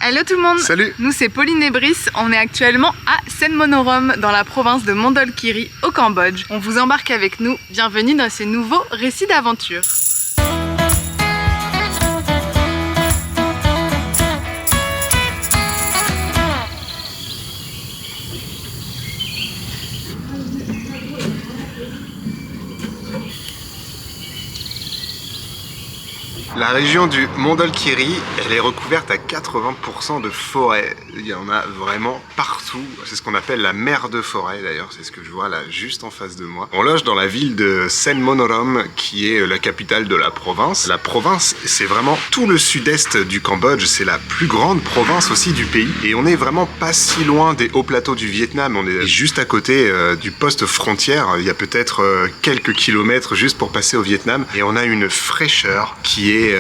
Hello tout le monde. Salut. Nous c'est Pauline et Brice, on est actuellement à Senmonorom dans la province de Mondolkiri au Cambodge. On vous embarque avec nous, bienvenue dans ce nouveau récit d'aventure. La région du Mondolkiri, elle est recouverte à 80% de forêt. Il y en a vraiment partout. C'est ce qu'on appelle la mer de forêt d'ailleurs, c'est ce que je vois là juste en face de moi. On loge dans la ville de Senmonorom qui est la capitale de la province. La province, c'est vraiment tout le sud-est du Cambodge, c'est la plus grande province aussi du pays. Et on est vraiment pas si loin des hauts plateaux du Vietnam, on est juste à côté du poste frontière. Il y a peut-être quelques kilomètres juste pour passer au Vietnam. Et on a une fraîcheur qui est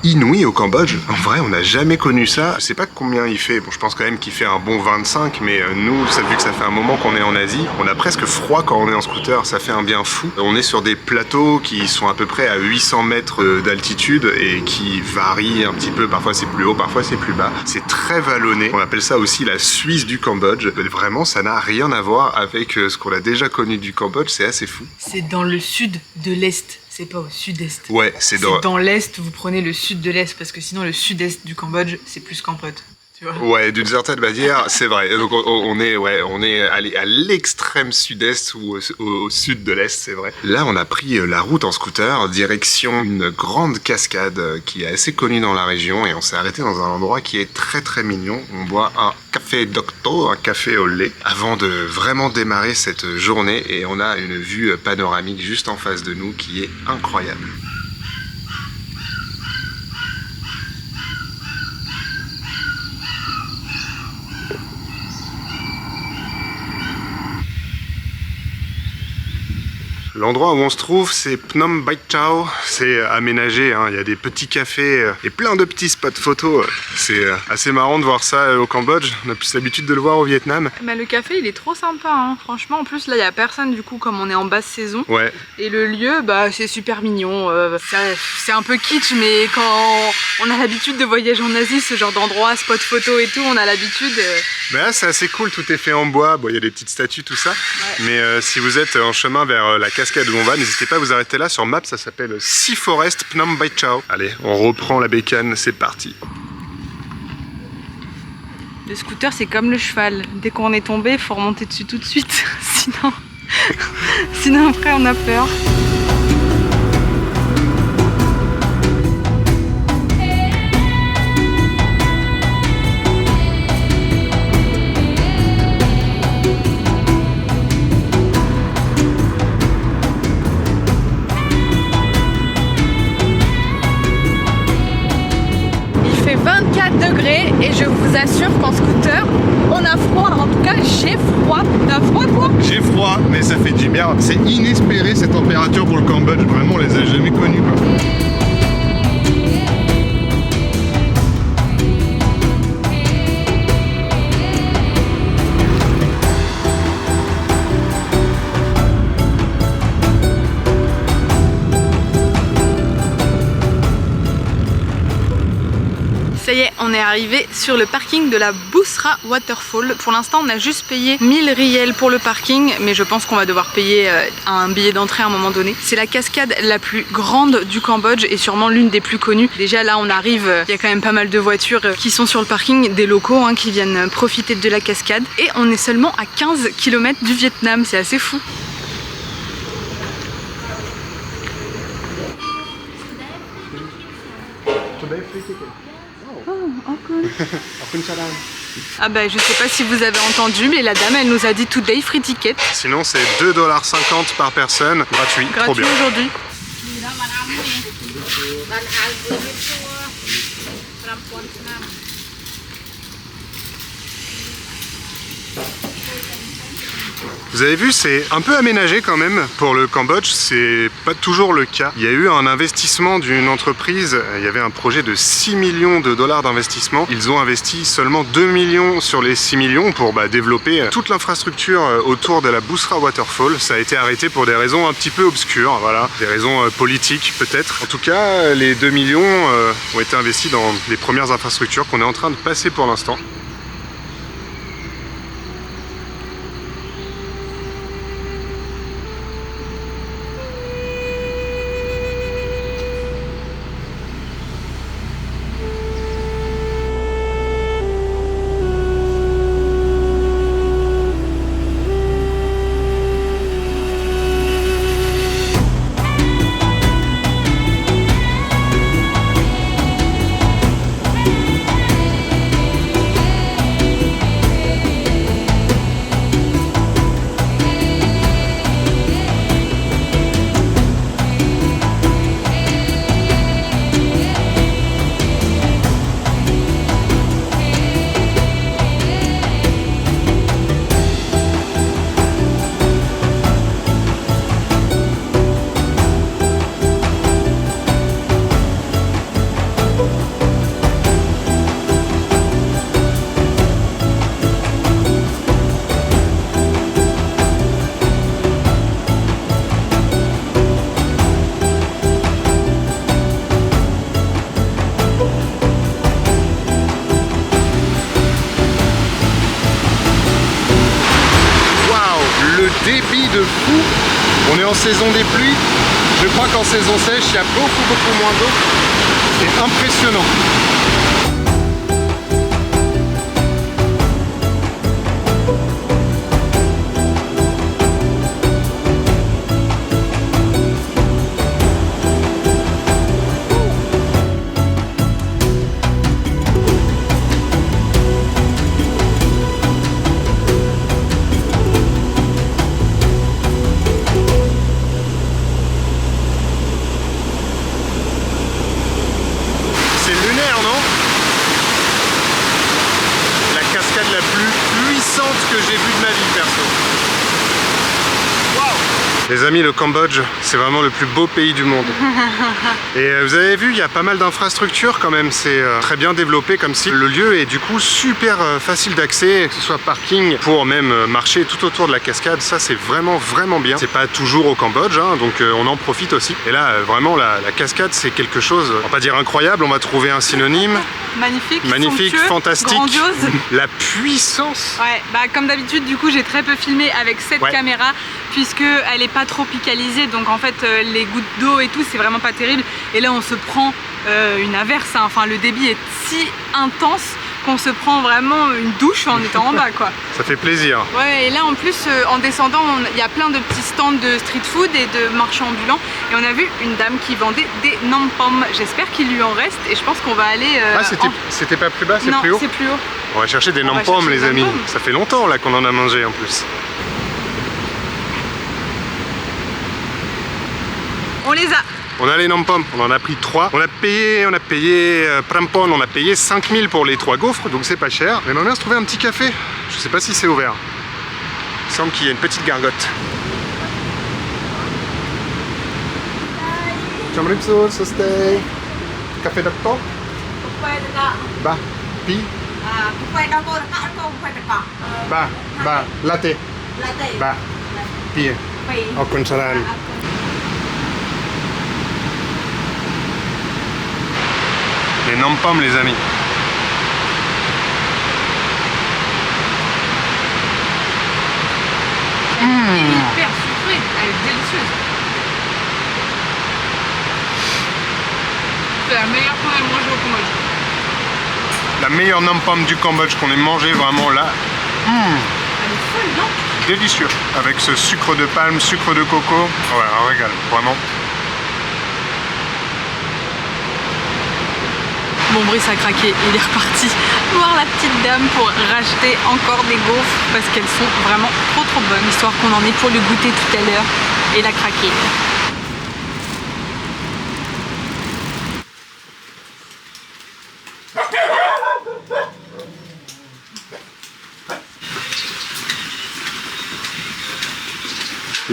inouïe au Cambodge. En vrai, on n'a jamais connu ça. Je sais pas combien il fait. Bon, je pense quand même qu'il fait un bon 25, mais nous, vu que ça fait un moment qu'on est en Asie, on a presque froid quand on est en scooter. Ça fait un bien fou. On est sur des plateaux qui sont à peu près à 800 mètres d'altitude et qui varient un petit peu. Parfois c'est plus haut, parfois c'est plus bas. C'est très vallonné. On appelle ça aussi la Suisse du Cambodge. Vraiment, ça n'a rien à voir avec ce qu'on a déjà connu du Cambodge. C'est assez fou. C'est dans le sud de l'Est. C'est pas au sud-est. Ouais, c'est dans l'Est, vous prenez le sud de l'Est, parce que sinon le sud-est du Cambodge, c'est plus Cambodge. Tu vois. Ouais, d'une certaine manière, c'est vrai. Donc on est allé à l'extrême sud-est ou au sud de l'Est, c'est vrai. Là, on a pris la route en scooter, direction une grande cascade qui est assez connue dans la région, et on s'est arrêté dans un endroit qui est très très mignon. On boit un café docto, un café au lait, avant de vraiment démarrer cette journée, et on a une vue panoramique juste en face de nous qui est incroyable. L'endroit où on se trouve, c'est Phnom Baik Chau. C'est aménagé, hein. Il y a des petits cafés et plein de petits spots photos. C'est assez marrant de voir ça au Cambodge. On a plus l'habitude de le voir au Vietnam. Mais le café, il est trop sympa, hein. Franchement. En plus, là, il n'y a personne, du coup, comme on est en basse saison. Ouais. Et le lieu, bah, c'est super mignon. C'est un peu kitsch, mais quand on a l'habitude de voyager en Asie, ce genre d'endroit, spot photo et tout, on a l'habitude. Mais là, c'est assez cool. Tout est fait en bois. Bon, il y a des petites statues, tout ça. Ouais. Mais si vous êtes en chemin vers la cascade où on va, n'hésitez pas à vous arrêter là. Sur Maps, ça s'appelle Sea Forest Phnom Baik Chau. Allez, on reprend la bécane, c'est parti. Le scooter, c'est comme le cheval. Dès qu'on est tombé, il faut remonter dessus tout de suite. Sinon après, on a peur. Il fait 24 degrés et je vous assure qu'en scooter, on a froid. En tout cas, j'ai froid. T'as froid, toi? J'ai froid, mais ça fait du bien. C'est inespéré cette température pour le Cambodge. Vraiment, on les a jamais connus, quoi. Ça y est, on est arrivé sur le parking de la Busra Waterfall. Pour l'instant, on a juste payé 1000 riels pour le parking, mais je pense qu'on va devoir payer un billet d'entrée à un moment donné. C'est la cascade la plus grande du Cambodge et sûrement l'une des plus connues. Déjà là, on arrive, il y a quand même pas mal de voitures qui sont sur le parking, des locaux hein, qui viennent profiter de la cascade. Et on est seulement à 15 km du Vietnam, c'est assez fou. Ah bah je sais pas si vous avez entendu, mais la dame elle nous a dit today free ticket. Sinon c'est 2,50 $ par personne, gratuit, trop bien. Aujourd'hui. Vous avez vu, c'est un peu aménagé quand même pour le Cambodge, c'est pas toujours le cas. Il y a eu un investissement d'une entreprise, il y avait un projet de 6 millions de dollars d'investissement. Ils ont investi seulement 2 millions sur les 6 millions pour développer toute l'infrastructure autour de la Busra Waterfall. Ça a été arrêté pour des raisons un petit peu obscures, voilà, des raisons politiques peut-être. En tout cas, les 2 millions ont été investis dans les premières infrastructures qu'on est en train de passer pour l'instant. Débit de fou. On est en saison des pluies. Je crois qu'en saison sèche, il y a beaucoup moins d'eau. C'est impressionnant. La plus puissante que j'ai vue de ma vie perso. Wow. Les amis, le Cambodge, c'est vraiment le plus beau pays du monde. Et vous avez vu, il y a pas mal d'infrastructures quand même, c'est très bien développé comme site. Le lieu est du coup super facile d'accès, que ce soit parking pour même marcher tout autour de la cascade, ça c'est vraiment bien. C'est pas toujours au Cambodge, hein, donc on en profite aussi. Et là, vraiment, la cascade, c'est quelque chose, on va pas dire incroyable, on va trouver un synonyme. Magnifique, fantastique, grandiose. La puissance. Ouais, comme d'habitude, du coup, j'ai très peu filmé avec cette caméra, puisque elle est pas tropicalisée, donc en fait, les gouttes d'eau et tout, c'est vraiment pas terrible. Et là, on se prend une averse, hein. Enfin, le débit est si intense qu'on se prend vraiment une douche en étant en bas, quoi. Ça fait plaisir. Ouais, et là en plus en descendant, il y a plein de petits stands de street food et de marchands ambulants, et on a vu une dame qui vendait des nampom. J'espère qu'il lui en reste, et je pense qu'on va aller c'était pas plus bas, c'est plus haut? Non, c'est plus haut. On va chercher des nampom, les amis. Ça fait longtemps là qu'on en a mangé en plus. On les a. On a les nampom, on en a pris 3. On a payé Prampon, on a payé 5 000 pour les 3 gaufres, donc c'est pas cher. Mais j'aimerais bien se trouver un petit café. Je sais pas si c'est ouvert. Il semble qu'il y a une petite gargote. Chamripso, sostei. Café d'apto. Bah, pi. Bah, latte. Bah, pi. Au consalan. Les nampom, les amis. Elle est hyper sucrée, elle est délicieuse. C'est la meilleure qu'on ait mangée au Cambodge. La meilleure nampom du Cambodge qu'on ait mangé vraiment là. Elle est folle, non? Délicieux. Avec ce sucre de palme, sucre de coco. Ouais, un régal, vraiment. Bon, Brice a craqué, il est reparti voir la petite dame pour racheter encore des gaufres parce qu'elles sont vraiment trop bonnes, histoire qu'on en ait pour le goûter tout à l'heure. Et il a craqué.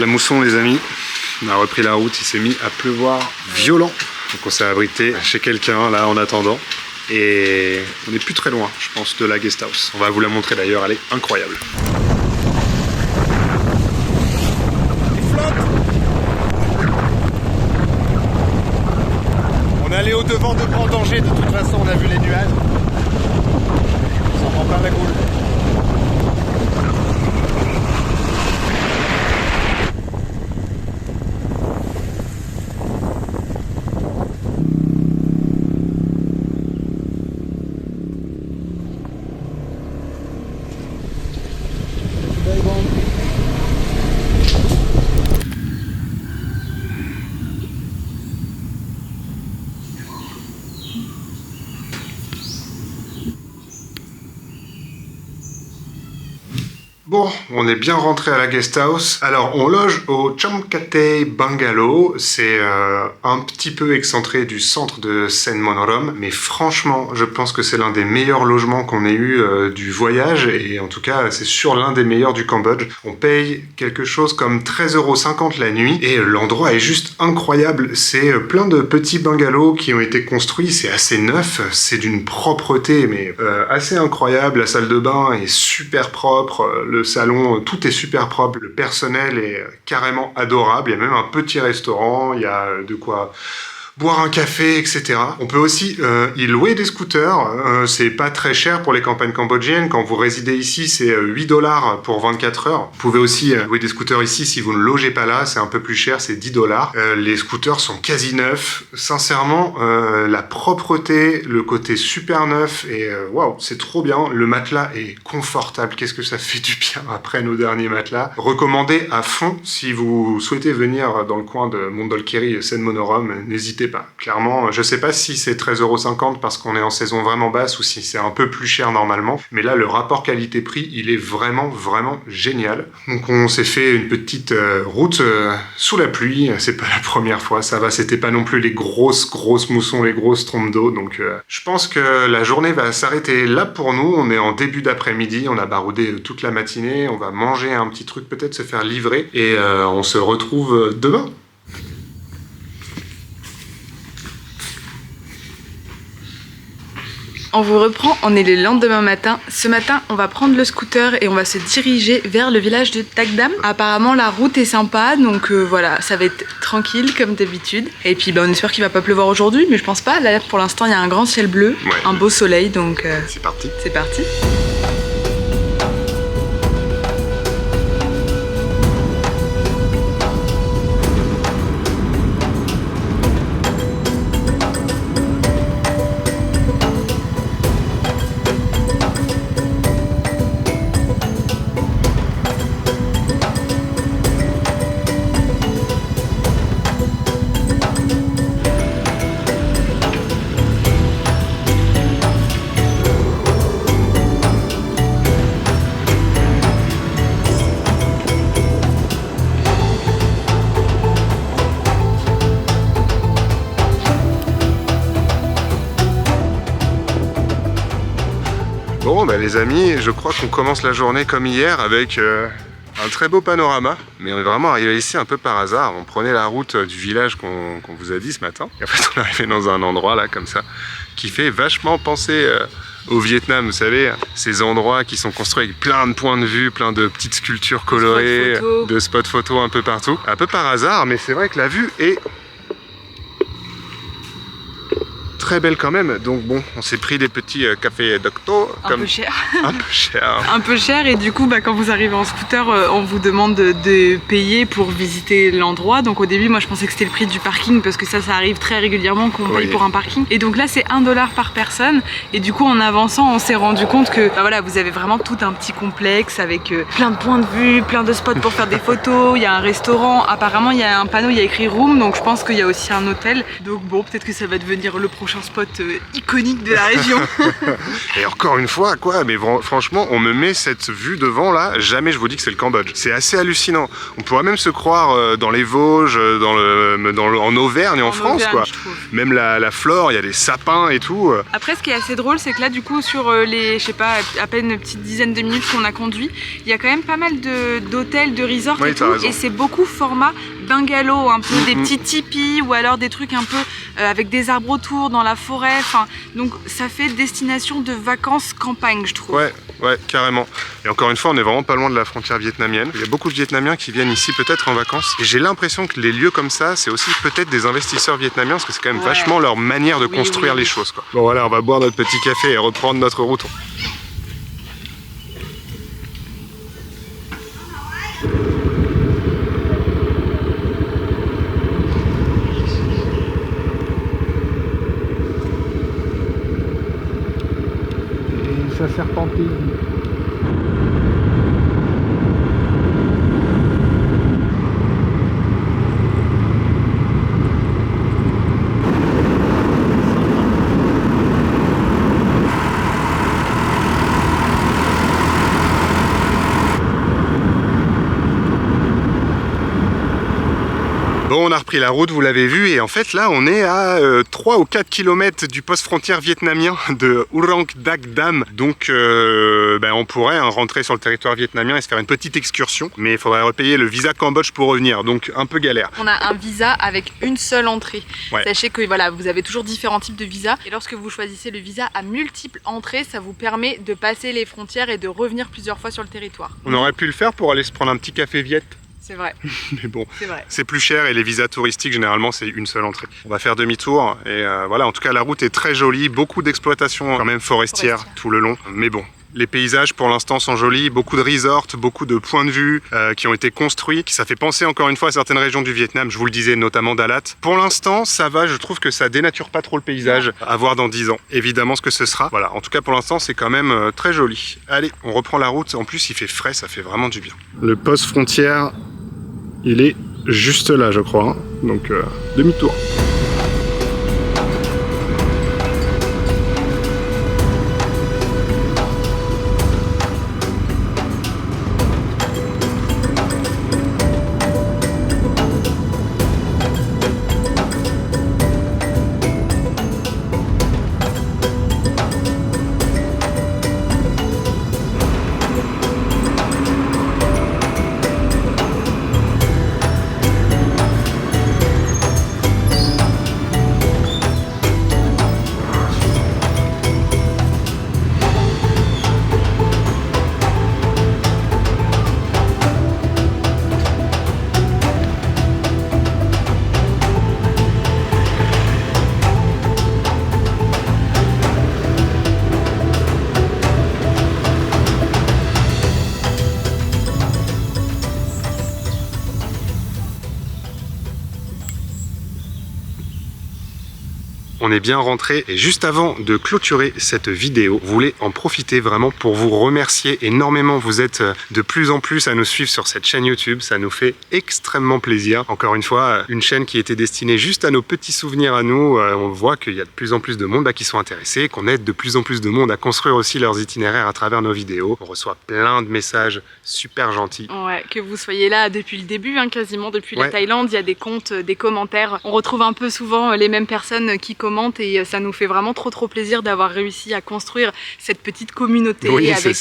la mousson les amis. On a repris la route, il s'est mis à pleuvoir violent. Donc on s'est abrité chez quelqu'un là en attendant. Et on n'est plus très loin, je pense, de la guest house. On va vous la montrer d'ailleurs, elle est incroyable. On est allé au devant de grands dangers, de toute façon on a vu les nuages. On s'en prend plein la goule. Bon, on est bien rentré à la guest house. Alors, on loge au Chamkatay Bungalow. C'est un petit peu excentré du centre de Senmonorom. Mais franchement, je pense que c'est l'un des meilleurs logements qu'on ait eu du voyage. Et en tout cas, c'est sûr l'un des meilleurs du Cambodge. On paye quelque chose comme 13,50 € la nuit. Et l'endroit est juste incroyable. C'est plein de petits bungalows qui ont été construits. C'est assez neuf. C'est d'une propreté, mais assez incroyable. La salle de bain est super propre. Le salon, tout est super propre, le personnel est carrément adorable, il y a même un petit restaurant, il y a de quoi boire un café, etc. On peut aussi y louer des scooters, c'est pas très cher pour les campagnes cambodgiennes, quand vous résidez ici c'est 8 $ pour 24 heures. Vous pouvez aussi louer des scooters ici si vous ne logez pas là, c'est un peu plus cher, c'est 10 $. Les scooters sont quasi neufs, sincèrement, la propreté, le côté super neuf, et waouh, c'est trop bien, le matelas est confortable, qu'est-ce que ça fait du bien après nos derniers matelas. Recommandé à fond si vous souhaitez venir dans le coin de Mondolkiri, Senmonorom, n'hésitez pas. Clairement, je sais pas si c'est 13,50 € parce qu'on est en saison vraiment basse ou si c'est un peu plus cher normalement, mais là le rapport qualité-prix il est vraiment génial. Donc on s'est fait une petite route sous la pluie, c'est pas la première fois, ça va, c'était pas non plus les grosses moussons, les grosses trompes d'eau, donc je pense que la journée va s'arrêter là pour nous. On est en début d'après-midi, on a baroudé toute la matinée, on va manger un petit truc, peut-être se faire livrer, et on se retrouve demain. On vous reprend, on est le lendemain matin. Ce matin, on va prendre le scooter et on va se diriger vers le village de Takdam. Apparemment, la route est sympa, donc voilà, ça va être tranquille comme d'habitude. Et puis, on espère qu'il va pas pleuvoir aujourd'hui, mais je pense pas. Là, pour l'instant, il y a un grand ciel bleu, ouais, un beau soleil, donc c'est parti. C'est parti. Bon les amis, je crois qu'on commence la journée comme hier avec un très beau panorama, mais on est vraiment arrivé ici un peu par hasard. On prenait la route du village qu'on vous a dit ce matin, et en fait on est arrivé dans un endroit là comme ça qui fait vachement penser au Vietnam, vous savez, ces endroits qui sont construits avec plein de points de vue, plein de petites sculptures colorées, de spots photos un peu partout. Un peu par hasard, mais c'est vrai que la vue est très belle quand même. Donc bon, on s'est pris des petits cafés Docto. Un peu cher. Un peu cher. Un peu cher, et du coup quand vous arrivez en scooter, on vous demande de payer pour visiter l'endroit. Donc au début moi je pensais que c'était le prix du parking, parce que ça arrive très régulièrement qu'on paye pour un parking. Et donc là c'est 1 $ par personne, et du coup en avançant on s'est rendu compte que voilà, vous avez vraiment tout un petit complexe avec plein de points de vue, plein de spots pour faire des photos. Il y a un restaurant, apparemment il y a un panneau, il y a écrit room, donc je pense qu'il y a aussi un hôtel. Donc bon, peut-être que ça va devenir le prochain un spot iconique de la région. Et encore une fois, quoi, mais franchement, on me met cette vue devant là, jamais je vous dis que c'est le Cambodge. C'est assez hallucinant. On pourrait même se croire dans les Vosges, en Auvergne, en France, Auvergne, quoi. Même la flore, il y a des sapins et tout. Après, ce qui est assez drôle, c'est que là, du coup, sur les, je sais pas, à peine une petite dizaine de minutes qu'on a conduit, il y a quand même pas mal d'hôtels, de resorts et tout, et c'est beaucoup format bungalow, un peu des petits tipis ou alors des trucs un peu avec des arbres autour dans la forêt. Enfin, donc ça fait destination de vacances campagne, je trouve. Ouais, carrément. Et encore une fois, on est vraiment pas loin de la frontière vietnamienne. Il y a beaucoup de Vietnamiens qui viennent ici peut-être en vacances. Et j'ai l'impression que les lieux comme ça, c'est aussi peut-être des investisseurs vietnamiens parce que c'est quand même vachement leur manière de construire les choses, quoi. Bon voilà, on va boire notre petit café et reprendre notre route. Ça serpentine. Bon, on a repris la route, vous l'avez vu, et en fait là on est à 3 ou 4 km du poste frontière vietnamien de Urang Dak Dam. Donc on pourrait rentrer sur le territoire vietnamien et se faire une petite excursion, mais il faudrait repayer le visa Cambodge pour revenir, donc un peu galère. On a un visa avec une seule entrée. Ouais. Sachez que voilà, vous avez toujours différents types de visas, et lorsque vous choisissez le visa à multiples entrées, ça vous permet de passer les frontières et de revenir plusieurs fois sur le territoire. On aurait pu le faire pour aller se prendre un petit café viet. C'est vrai. Mais bon, vrai. C'est plus cher et les visas touristiques généralement c'est une seule entrée. On va faire demi-tour et voilà, en tout cas la route est très jolie, beaucoup d'exploitation quand même forestière tout le long. Mais bon, les paysages pour l'instant sont jolis, beaucoup de resorts, beaucoup de points de vue qui ont été construits. Ça fait penser encore une fois à certaines régions du Vietnam, je vous le disais, notamment Dalat. Pour l'instant ça va, je trouve que ça dénature pas trop le paysage. À voir dans 10 ans, évidemment ce que ce sera. Voilà, en tout cas pour l'instant c'est quand même très joli. Allez, on reprend la route, en plus il fait frais, ça fait vraiment du bien. Le poste frontière, il est juste là, je crois, donc demi-tour. On est bien rentré et juste avant de clôturer cette vidéo, vous voulez en profiter vraiment pour vous remercier énormément. Vous êtes de plus en plus à nous suivre sur cette chaîne YouTube, ça nous fait extrêmement plaisir. Encore une fois, une chaîne qui était destinée juste à nos petits souvenirs à nous. On voit qu'il y a de plus en plus de monde qui sont intéressés, qu'on aide de plus en plus de monde à construire aussi leurs itinéraires à travers nos vidéos. On reçoit plein de messages super gentils. Ouais, que vous soyez là depuis le début, quasiment depuis la Thaïlande, il y a des comptes, des commentaires. On retrouve un peu souvent les mêmes personnes qui commentent et ça nous fait vraiment trop plaisir d'avoir réussi à construire cette petite communauté avec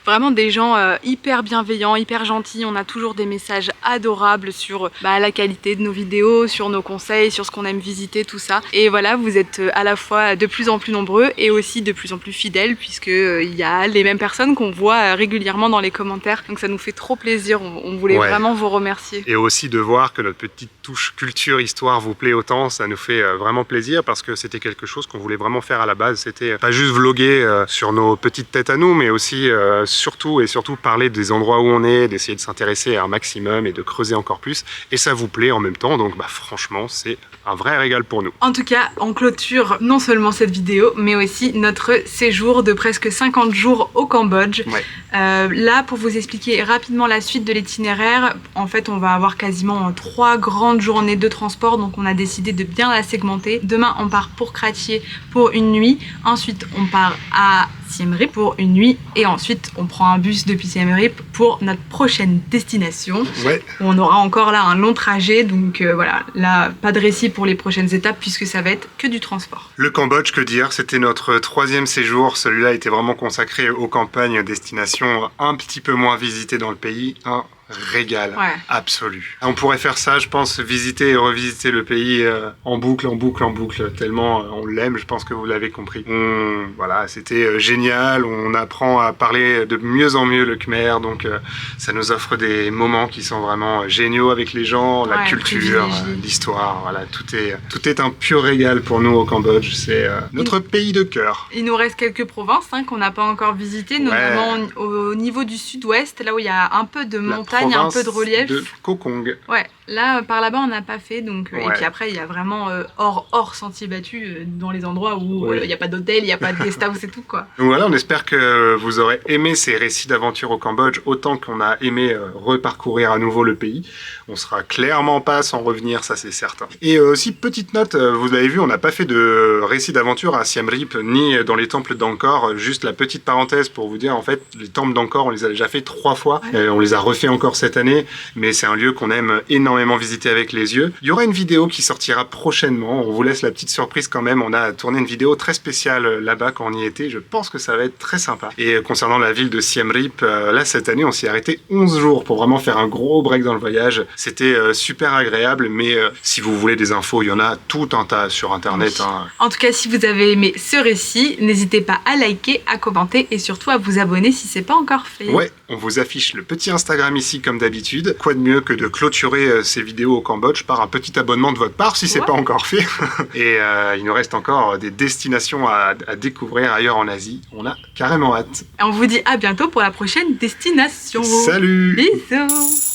vraiment des gens hyper bienveillants, hyper gentils. On a toujours des messages adorables sur la qualité de nos vidéos, sur nos conseils, sur ce qu'on aime visiter, tout ça. Et voilà, vous êtes à la fois de plus en plus nombreux et aussi de plus en plus fidèles puisque il y a les mêmes personnes qu'on voit régulièrement dans les commentaires. Donc ça nous fait trop plaisir, on voulait vraiment vous remercier. Et aussi de voir que notre petite touche culture, histoire vous plaît autant, ça nous fait vraiment plaisir parce que c'était quelque chose qu'on voulait vraiment faire à la base. C'était pas juste vloguer sur nos petites têtes à nous, mais aussi surtout parler des endroits où on est, d'essayer de s'intéresser à un maximum et de creuser encore plus. Et ça vous plaît en même temps, donc franchement, c'est un vrai régal pour nous. En tout cas, on clôture non seulement cette vidéo, mais aussi notre séjour de presque 50 jours au Cambodge. Là, pour vous expliquer rapidement la suite de l'itinéraire, en fait, on va avoir quasiment 3 grandes journées de transport, donc on a décidé de bien la segmenter. Demain, on part part pour Kratie pour une nuit, ensuite on part à Siem Reap pour une nuit et ensuite on prend un bus depuis Siem Reap pour notre prochaine destination. Ouais. On aura encore là un long trajet, donc voilà, là pas de récit pour les prochaines étapes puisque ça va être que du transport. Le Cambodge, que dire, c'était notre 3e séjour. Celui-là était vraiment consacré aux campagnes, destinations un petit peu moins visitées dans le pays. Un régal absolu. On pourrait faire ça, je pense, visiter et revisiter le pays en boucle, tellement on l'aime, je pense que vous l'avez compris. Voilà, c'était génial, on apprend à parler de mieux en mieux le khmer, donc ça nous offre des moments qui sont vraiment géniaux avec les gens, la culture, l'histoire, voilà, tout est un pur régal pour nous au Cambodge, c'est notre pays de cœur. Il nous reste quelques provinces qu'on n'a pas encore visitées, notamment au niveau du sud-ouest, là où il y a un peu de montagne, un peu de relief. De Koh Kong. Ouais, là par là-bas on n'a pas fait, donc et puis après il y a vraiment hors sentier battu dans les endroits où il n'y a pas d'hôtel, il n'y a pas de guest house et tout quoi. Donc voilà, on espère que vous aurez aimé ces récits d'aventure au Cambodge autant qu'on a aimé reparcourir à nouveau le pays. On sera clairement pas sans revenir, ça c'est certain. Et aussi petite note, vous l'avez vu, on n'a pas fait de récits d'aventure à Siem Reap ni dans les temples d'Angkor. Juste la petite parenthèse pour vous dire, en fait, les temples d'Angkor on les a déjà fait 3 fois, on les a refait encore cette année, mais c'est un lieu qu'on aime énormément visiter avec les yeux. Il y aura une vidéo qui sortira prochainement, on vous laisse la petite surprise quand même, on a tourné une vidéo très spéciale là-bas quand on y était, je pense que ça va être très sympa. Et concernant la ville de Siem Reap, là cette année on s'y est arrêté 11 jours pour vraiment faire un gros break dans le voyage, c'était super agréable, mais si vous voulez des infos, il y en a tout un tas sur internet. En tout cas, si vous avez aimé ce récit, n'hésitez pas à liker, à commenter et surtout à vous abonner si c'est pas encore fait. Ouais, on vous affiche le petit Instagram ici comme d'habitude. Quoi de mieux que de clôturer ces vidéos au Cambodge par un petit abonnement de votre part si c'est pas encore fait. Et il nous reste encore des destinations à découvrir ailleurs en Asie. On a carrément hâte. Et on vous dit à bientôt pour la prochaine destination. Salut! Bisous!